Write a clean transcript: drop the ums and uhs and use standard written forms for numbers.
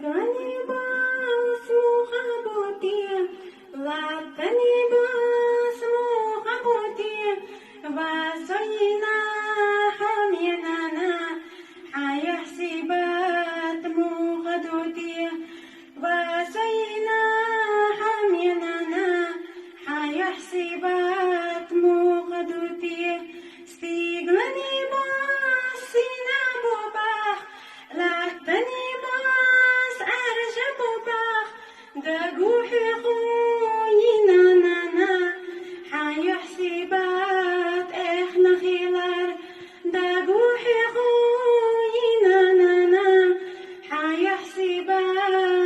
Стигани бас мухаббати, латани бас мухаббati, вазойна хаминана, حيحسبات مخدوتي وزينا حميننا حيحسبات مخدوتي استيغلني باسينا بوباخ لاتني باس أرجع بوباخ دقوحي خوينا نانا حيحسبات إحنا خلال دقوحي خوينا نانا حيحسبات